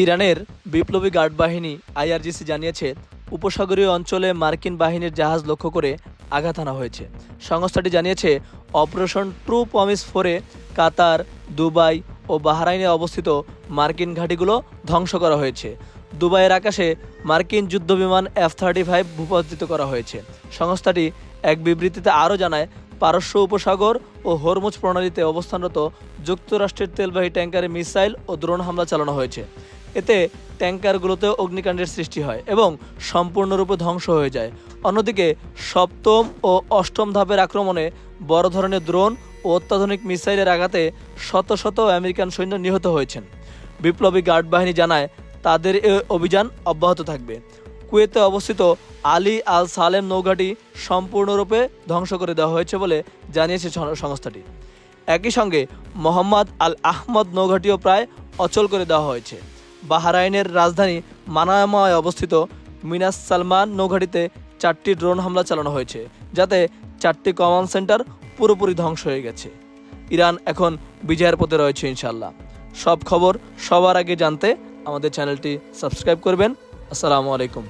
ইরানের বিপ্লবী গার্ড বাহিনী আইআরজিসি জানিয়েছে, উপসাগরীয় অঞ্চলে মার্কিন বাহিনীর জাহাজ লক্ষ্য করে আঘাত হানা হয়েছে। সংস্থাটি জানিয়েছে, অপারেশন ট্রু প্রমিস 4-এ কাতার, দুবাই ও বাহরাইনে অবস্থিত মার্কিন ঘাঁটিগুলো ধ্বংস করা হয়েছে। দুবাইয়ের আকাশে মার্কিন যুদ্ধবিমান F-35 ভূপাতিত করা হয়েছে। সংস্থাটি এক বিবৃতিতে আরও জানায়, পারস্য উপসাগর ও হরমুজ প্রণালীতে অবস্থানরত যুক্তরাষ্ট্রের তেলবাহী ট্যাঙ্কারে মিসাইল ও ড্রোন হামলা চালানো হয়েছে। এতে ট্যাঙ্কারগুলোতেও অগ্নিকাণ্ডের সৃষ্টি হয় এবং সম্পূর্ণরূপে ধ্বংস হয়ে যায়। অন্যদিকে সপ্তম ও অষ্টম ধাপের আক্রমণে বড় ধরনের ড্রোন ও অত্যাধুনিক মিসাইলের আঘাতে শত শত আমেরিকান সৈন্য নিহত হয়েছেন। বিপ্লবী গার্ড বাহিনী জানায়, তাদের এ অভিযান অব্যাহত থাকবে। কুয়েতে অবস্থিত আলী আল সালেম নৌঘাঁটি সম্পূর্ণরূপে ধ্বংস করে দেওয়া হয়েছে বলে জানিয়েছে সংস্থাটি। একই সঙ্গে মোহাম্মদ আল আহমদ নৌঘাঁটিও প্রায় অচল করে দেওয়া হয়েছে। বাহরাইনের রাজধানী মানামায় অবস্থিত মিনাস সালমান নৌঘাঁটিতে 4টি ড্রোন হামলা চালানো হয়েছে, যাতে 4টি কমান্ড সেন্টার পুরোপুরি ধ্বংস হয়ে গেছে। ইরান এখন বিজয়ের পথে রয়েছে ইনশাল্লাহ। সব খবর সবার আগে জানতে আমাদের চ্যানেলটি সাবস্ক্রাইব করবেন। আসসালামু আলাইকুম।